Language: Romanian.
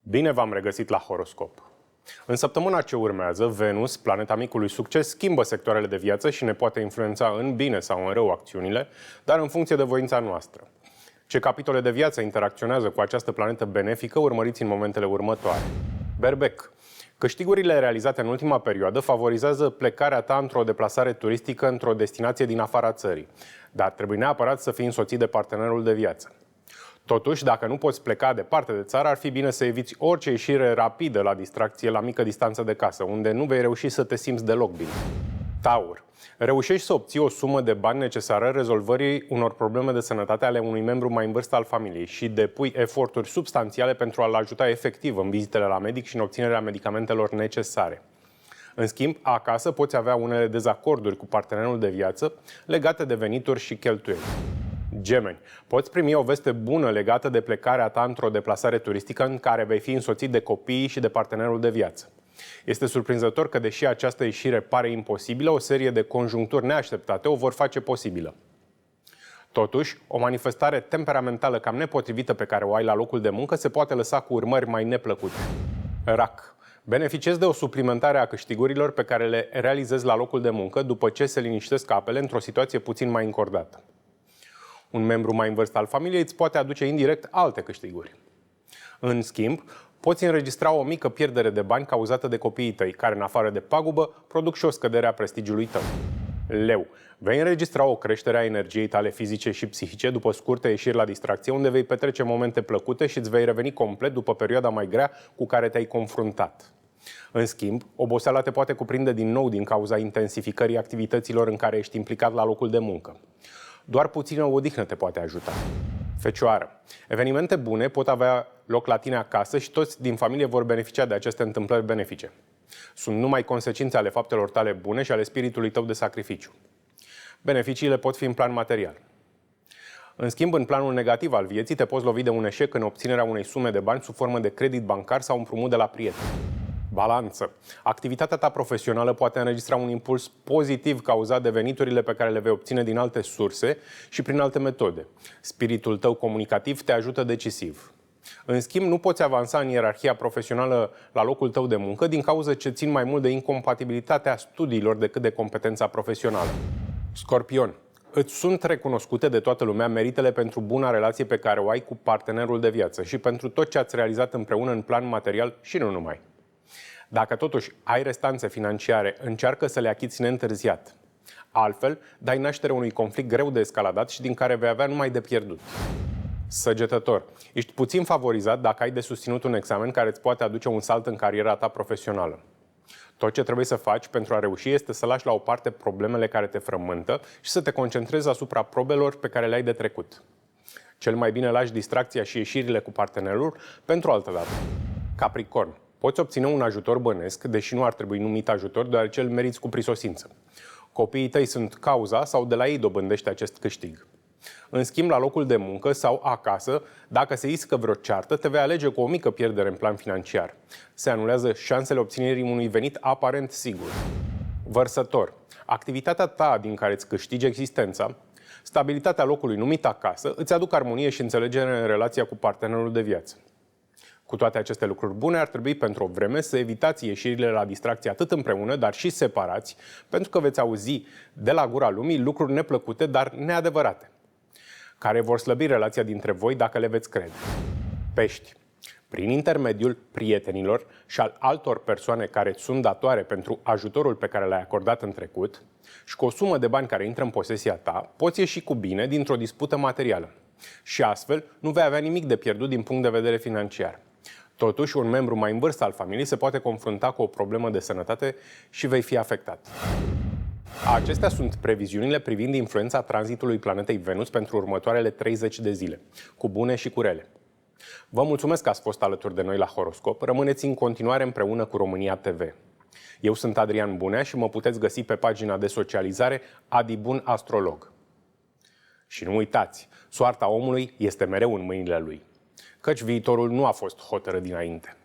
Bine v-am regăsit la Horoscop. În săptămâna ce urmează, Venus, planeta micului succes, schimbă sectoarele de viață și ne poate influența în bine sau în rău acțiunile, dar în funcție de voința noastră. Ce capitole de viață interacționează cu această planetă benefică, urmăriți în momentele următoare. Berbec. Câștigurile realizate în ultima perioadă favorizează plecarea ta într-o deplasare turistică într-o destinație din afara țării, dar trebuie neapărat să fii însoțit de partenerul de viață. Totuși, dacă nu poți pleca departe de țară, ar fi bine să eviți orice ieșire rapidă la distracție la mică distanță de casă, unde nu vei reuși să te simți deloc bine. Taur. Reușești să obții o sumă de bani necesară rezolvării unor probleme de sănătate ale unui membru mai în vârstă al familiei și depui eforturi substanțiale pentru a-l ajuta efectiv în vizitele la medic și în obținerea medicamentelor necesare. În schimb, acasă poți avea unele dezacorduri cu partenerul de viață legate de venituri și cheltuieli. Gemeni. Poți primi o veste bună legată de plecarea ta într-o deplasare turistică în care vei fi însoțit de copiii și de partenerul de viață. Este surprinzător că, deși această ieșire pare imposibilă, o serie de conjuncturi neașteptate o vor face posibilă. Totuși, o manifestare temperamentală cam nepotrivită pe care o ai la locul de muncă se poate lăsa cu urmări mai neplăcute. Rac. Beneficiezi de o suplimentare a câștigurilor pe care le realizezi la locul de muncă după ce se liniștesc apele într-o situație puțin mai încordată. Un membru mai în vârstă al familiei îți poate aduce indirect alte câștiguri. În schimb, poți înregistra o mică pierdere de bani cauzată de copiii tăi, care, în afară de pagubă, produc și o scădere a prestigiului tău. Leu. Vei înregistra o creștere a energiei tale fizice și psihice după scurte ieșiri la distracție, unde vei petrece momente plăcute și îți vei reveni complet după perioada mai grea cu care te-ai confruntat. În schimb, oboseala te poate cuprinde din nou din cauza intensificării activităților în care ești implicat la locul de muncă. Doar puțină odihnă te poate ajuta. Fecioară. Evenimente bune pot avea loc la tine acasă și toți din familie vor beneficia de aceste întâmplări benefice. Sunt numai consecințe ale faptelor tale bune și ale spiritului tău de sacrificiu. Beneficiile pot fi în plan material. În schimb, în planul negativ al vieții, te poți lovi de un eșec în obținerea unei sume de bani sub formă de credit bancar sau împrumut de la prieteni. Balanță. Activitatea ta profesională poate înregistra un impuls pozitiv cauzat de veniturile pe care le vei obține din alte surse și prin alte metode. Spiritul tău comunicativ te ajută decisiv. În schimb, nu poți avansa în ierarhia profesională la locul tău de muncă din cauza ce țin mai mult de incompatibilitatea studiilor decât de competența profesională. Scorpion. Îți sunt recunoscute de toată lumea meritele pentru buna relație pe care o ai cu partenerul de viață și pentru tot ce ați realizat împreună în plan material și nu numai. Dacă totuși ai restanțe financiare, încearcă să le achiți neîntârziat. Altfel, dai naștere unui conflict greu de escaladat și din care vei avea numai de pierdut. Săgetător. Ești puțin favorizat dacă ai de susținut un examen care îți poate aduce un salt în cariera ta profesională. Tot ce trebuie să faci pentru a reuși este să lași la o parte problemele care te frământă și să te concentrezi asupra probelor pe care le-ai de trecut. Cel mai bine lași distracția și ieșirile cu partenerul pentru altă dată. Capricorn. Poți obține un ajutor bănesc, deși nu ar trebui numit ajutor, deoarece îl meriți cu prisosință. Copiii tăi sunt cauza sau de la ei dobândești acest câștig. În schimb, la locul de muncă sau acasă, dacă se iscă vreo ceartă, te vei alege cu o mică pierdere în plan financiar. Se anulează șansele obținerii unui venit aparent sigur. Vărsător. Activitatea ta din care îți câștigi existența, stabilitatea locului numit acasă, îți aduc armonie și înțelegere în relația cu partenerul de viață. Cu toate aceste lucruri bune, ar trebui pentru o vreme să evitați ieșirile la distracție atât împreună, dar și separați, pentru că veți auzi de la gura lumii lucruri neplăcute, dar neadevărate, care vor slăbi relația dintre voi dacă le veți crede. Pești. Prin intermediul prietenilor și al altor persoane care îți sunt datoare pentru ajutorul pe care l-ai acordat în trecut și cu o sumă de bani care intră în posesia ta, poți ieși cu bine dintr-o dispută materială. Și astfel nu vei avea nimic de pierdut din punct de vedere financiar. Totuși, un membru mai în vârstă al familiei se poate confrunta cu o problemă de sănătate și vei fi afectat. Acestea sunt previziunile privind influența tranzitului planetei Venus pentru următoarele 30 de zile, cu bune și cu rele. Vă mulțumesc că ați fost alături de noi la Horoscop. Rămâneți în continuare împreună cu România TV. Eu sunt Adrian Bunea și mă puteți găsi pe pagina de socializare Adi Bun Astrolog. Și nu uitați, soarta omului este mereu în mâinile lui, căci viitorul nu a fost hotărât dinainte.